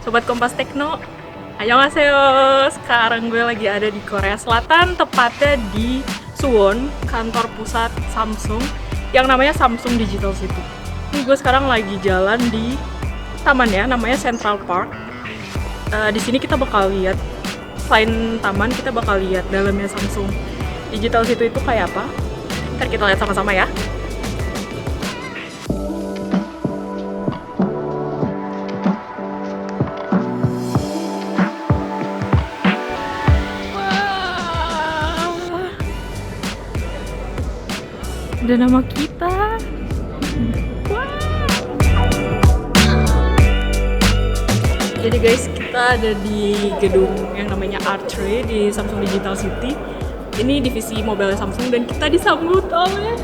Sobat Kompas Tekno, annyeonghaseyo. Sekarang gue lagi ada di Korea Selatan, tepatnya di Suwon, kantor pusat Samsung yang namanya Samsung Digital City. Ini gue sekarang lagi jalan di taman ya, namanya Central Park. Di sini kita bakal lihat, selain taman kita bakal lihat dalamnya Samsung Digital City itu kayak apa. Ntar kita lihat sama-sama ya. Ada nama kita. Jadi guys, kita ada di gedung yang namanya Archway di Samsung Digital City. Ini divisi mobile Samsung dan kita disambut oleh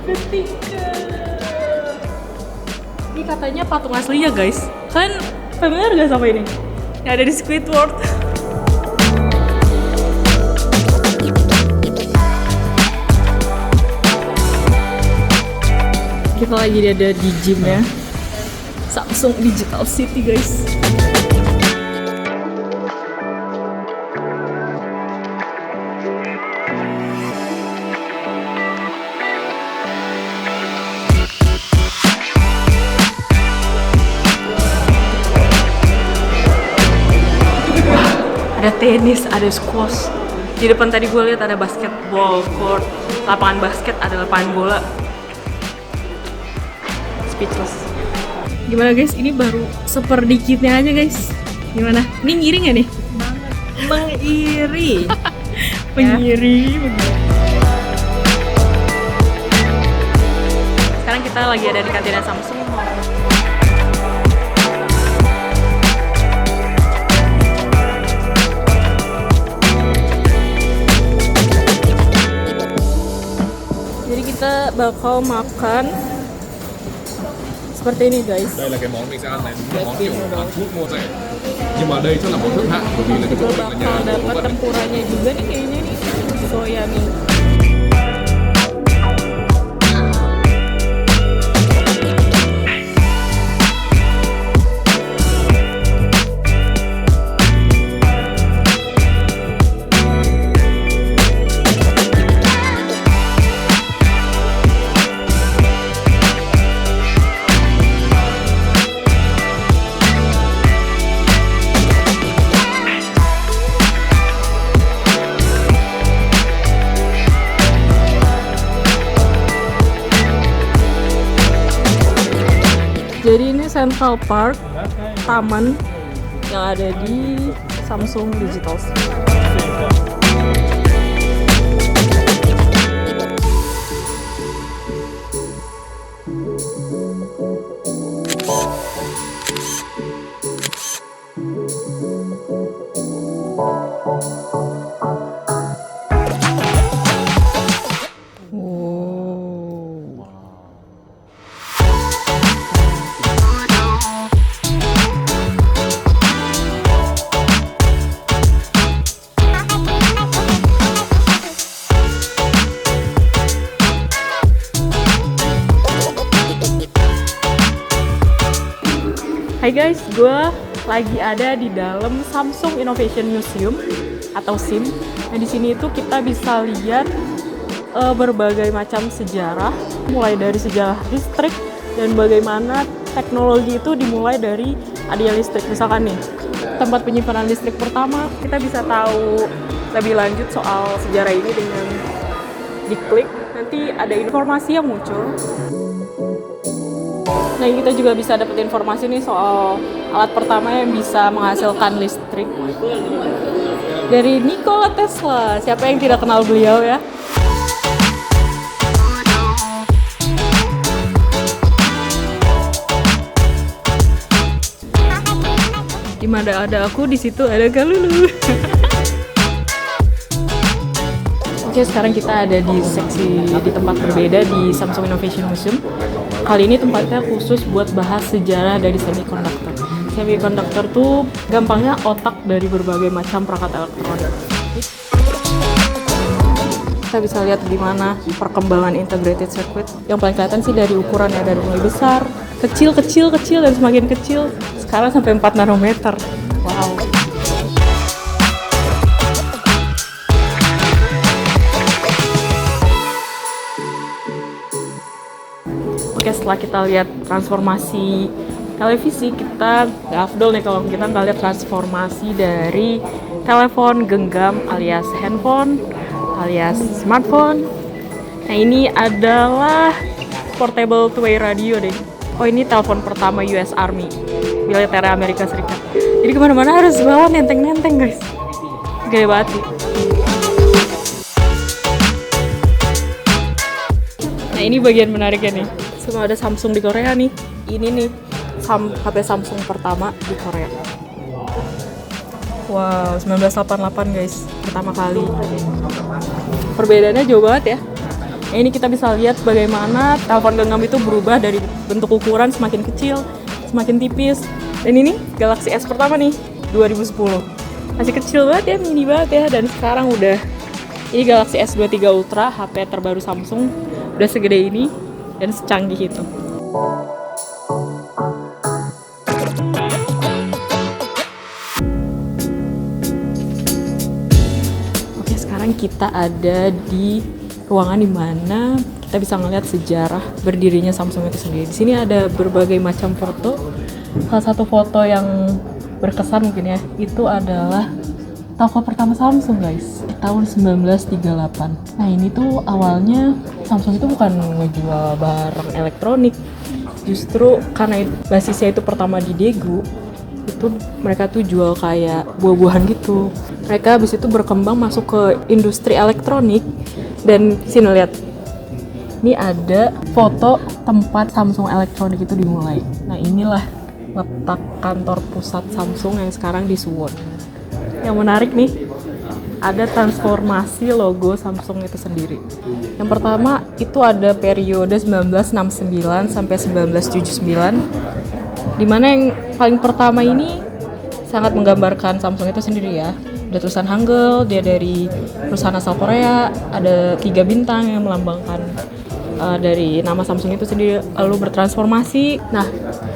ketika. Ini katanya patung asli ya guys. Kalian familiar gak sama ini? Yang ada di Squidward. Kita lagi ada di gym ya, Samsung Digital City guys. Ada tenis, ada squash. Di depan tadi gue lihat ada basketball court, lapangan basket, ada lapangan bola. Speechless. Gimana guys? Ini baru seperdikitnya aja guys. Gimana? Ini ngiri nggak nih? Mengiri. Mengiri. Sekarang kita lagi ada di kantin Samsung. Jadi kita bakal makan seperti ini guys. Đây là cái món mình sẽ ăn này, món kiểu Hàn Quốc mua rẻ. Nhưng mà đây chắc là món thượng hạng bởi vì là cái chỗ Gue mình là nhà bakal của dapat Phật. tempuranya juga nih kayaknya nih. Soya mie. Jadi ini Central Park, taman yang ada di Samsung Digital City. Hai guys, gue lagi ada di dalam Samsung Innovation Museum atau SIM. Nah di sini itu kita bisa lihat berbagai macam sejarah, mulai dari sejarah listrik dan bagaimana teknologi itu dimulai dari adanya listrik. Misalkan nih, tempat penyimpanan listrik pertama, kita bisa tahu lebih lanjut soal sejarah ini dengan diklik. Nanti ada informasi yang muncul. Nah, kita juga bisa dapat informasi nih soal alat pertama yang bisa menghasilkan listrik dari Nikola Tesla. Siapa yang tidak kenal beliau ya? Di mana ada aku, di situ ada Kalulu. Oke, sekarang kita ada di seksi di tempat berbeda di Samsung Innovation Museum. Kali ini tempatnya khusus buat bahas sejarah dari semiconductor. Semiconductor tuh gampangnya otak dari berbagai macam perangkat elektronik. Kita bisa lihat gimana perkembangan integrated circuit. Yang paling kelihatan sih dari ukurannya, dari mulai besar kecil dan semakin kecil. Sekarang sampai 4 nanometer. Wow. Oke, setelah kita lihat transformasi televisi, kita nggak afdol nih kalau kita nggak lihat transformasi dari telepon genggam alias handphone alias smartphone. Nah, ini adalah portable two-way radio deh. Oh, ini telepon pertama US Army, militer Amerika Serikat. Jadi kemana-mana harus bawa nenteng-nenteng guys. Gede banget sih. Nah, ini bagian menariknya nih. Semua ada Samsung di Korea nih. Ini nih HP Samsung pertama di Korea. Wow, 1988 guys, pertama kali. Perbedaannya jauh banget ya. Nah, ini kita bisa lihat bagaimana telepon genggam itu berubah dari bentuk ukuran semakin kecil, semakin tipis. Dan ini Galaxy S pertama nih, 2010. Masih kecil banget ya, mini banget ya. Dan sekarang udah, ini Galaxy S23 Ultra, HP terbaru Samsung. Udah segede ini dan secanggih itu. Oke, sekarang kita ada di ruangan di mana kita bisa melihat sejarah berdirinya Samsung itu sendiri. Di sini ada berbagai macam foto. Salah satu foto yang berkesan mungkin ya, itu adalah toko pertama Samsung guys, di tahun 1938. Nah, ini tuh awalnya Samsung itu bukan ngejual barang elektronik. Justru karena basisnya itu pertama di Daegu, itu mereka tuh jual kayak buah-buahan gitu. Mereka habis itu berkembang masuk ke industri elektronik. Dan sini lihat, ini ada foto tempat Samsung elektronik itu dimulai. Nah, inilah letak kantor pusat Samsung yang sekarang di Suwon. Yang menarik nih, ada transformasi logo Samsung itu sendiri. Yang pertama itu ada periode 1969 sampai 1979, dimana yang paling pertama ini sangat menggambarkan Samsung itu sendiri ya. Ada tulisan Hangul, dia dari perusahaan asal Korea, ada 3 bintang yang melambangkan dari nama Samsung itu sendiri, lalu bertransformasi. Nah,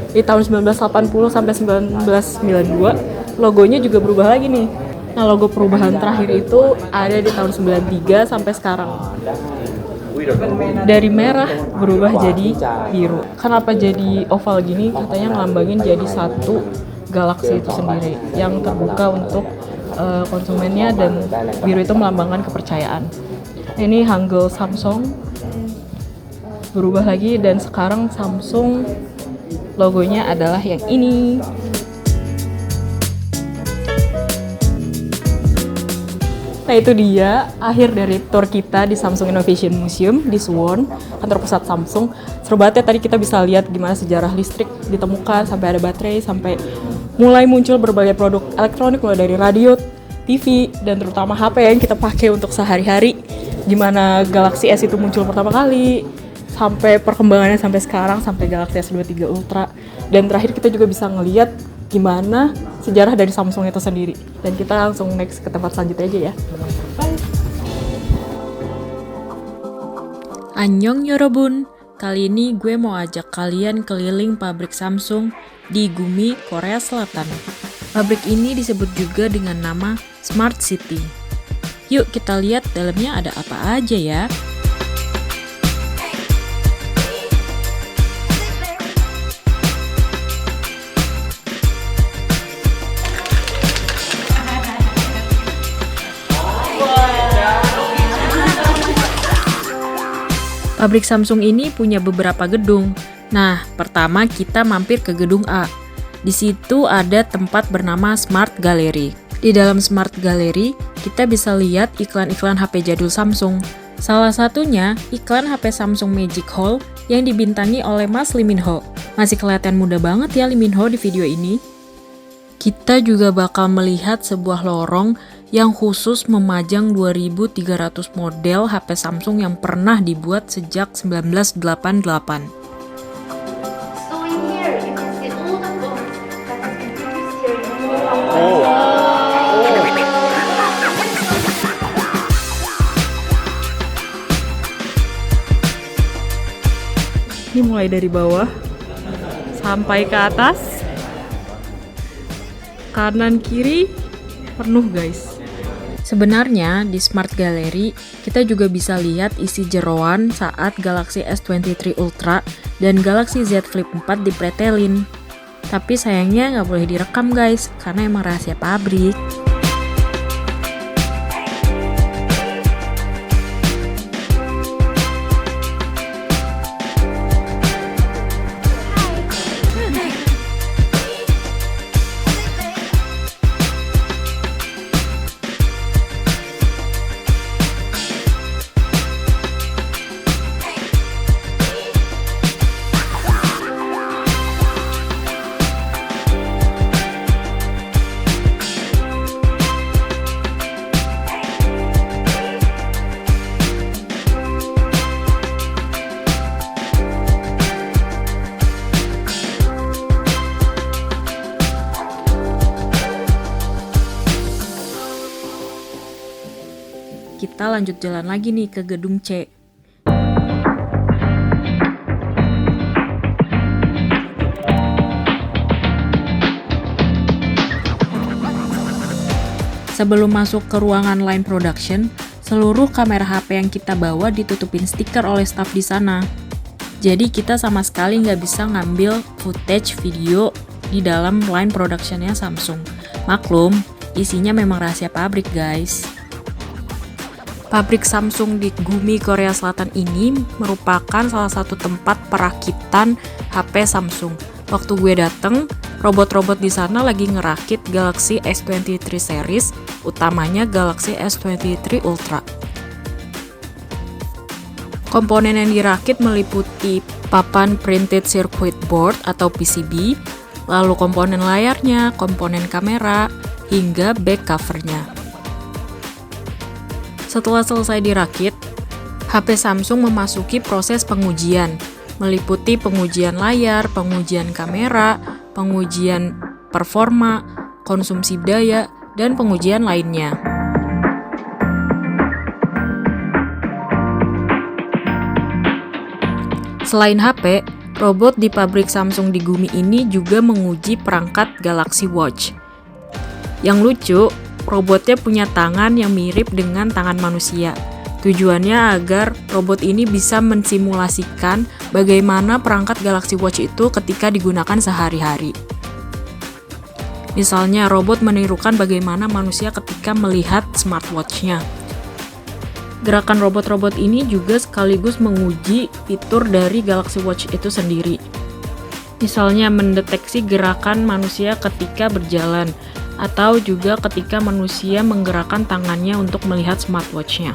di tahun 1980 sampai 1992 logonya juga berubah lagi nih. Nah, logo perubahan terakhir itu ada di tahun 93 sampai sekarang. Dari merah berubah jadi biru. Kenapa jadi oval gini? Katanya ngelambangin jadi satu galaksi itu sendiri yang terbuka untuk konsumennya, dan biru itu melambangkan kepercayaan. Ini Hangul Samsung berubah lagi, dan sekarang Samsung logonya adalah yang ini. Nah, itu dia akhir dari tour kita di Samsung Innovation Museum di Suwon, kantor pusat Samsung. Seru banget ya, tadi kita bisa lihat gimana sejarah listrik ditemukan, sampai ada baterai, sampai mulai muncul berbagai produk elektronik, mulai dari radio, TV, dan terutama HP yang kita pakai untuk sehari-hari. Gimana Galaxy S itu muncul pertama kali, sampai perkembangannya sampai sekarang, sampai Galaxy S23 Ultra. Dan terakhir kita juga bisa ngeliat gimana sejarah dari Samsung itu sendiri. Dan kita langsung next ke tempat selanjutnya aja ya. Bye. Annyeong yorobun. Kali ini gue mau ajak kalian keliling pabrik Samsung di Gumi, Korea Selatan. Pabrik ini disebut juga dengan nama Smart City. Yuk kita lihat dalamnya ada apa aja ya. Pabrik Samsung ini punya beberapa gedung. Nah, pertama kita mampir ke gedung A. Di situ ada tempat bernama Smart Gallery. Di dalam Smart Gallery, kita bisa lihat iklan-iklan HP jadul Samsung. Salah satunya iklan HP Samsung Magic Hall yang dibintangi oleh Mas Lee Min Ho. Masih kelihatan muda banget ya Lee Min Ho di video ini. Kita juga bakal melihat sebuah lorong yang khusus memajang 2.300 model HP Samsung yang pernah dibuat sejak 1988. So in here you can see all the phones that has been produced here in Ini mulai dari bawah, sampai ke atas, kanan kiri penuh guys. Sebenarnya di Smart Gallery kita juga bisa lihat isi jeroan saat Galaxy S23 Ultra dan Galaxy Z Flip 4 dipretelin. Tapi sayangnya nggak boleh direkam guys, karena emang rahasia pabrik. Kita lanjut jalan lagi nih ke gedung C. Sebelum masuk ke ruangan line production, seluruh kamera HP yang kita bawa ditutupin stiker oleh staf di sana. Jadi kita sama sekali nggak bisa ngambil footage video di dalam line productionnya Samsung. Maklum, isinya memang rahasia pabrik guys. Pabrik Samsung di Gumi, Korea Selatan ini merupakan salah satu tempat perakitan HP Samsung. Waktu gue dateng, robot-robot di sana lagi ngerakit Galaxy S23 series, utamanya Galaxy S23 Ultra. Komponen yang dirakit meliputi papan printed circuit board atau PCB, lalu komponen layarnya, komponen kamera, hingga back covernya. Setelah selesai dirakit, HP Samsung memasuki proses pengujian, meliputi pengujian layar, pengujian kamera, pengujian performa, konsumsi daya, dan pengujian lainnya. Selain HP, robot di pabrik Samsung di Gumi ini juga menguji perangkat Galaxy Watch. Yang lucu, robotnya punya tangan yang mirip dengan tangan manusia. Tujuannya agar robot ini bisa mensimulasikan bagaimana perangkat Galaxy Watch itu ketika digunakan sehari-hari. Misalnya, robot menirukan bagaimana manusia ketika melihat smartwatch-nya. Gerakan robot-robot ini juga sekaligus menguji fitur dari Galaxy Watch itu sendiri. Misalnya, mendeteksi gerakan manusia ketika berjalan, atau juga ketika manusia menggerakkan tangannya untuk melihat smartwatch-nya.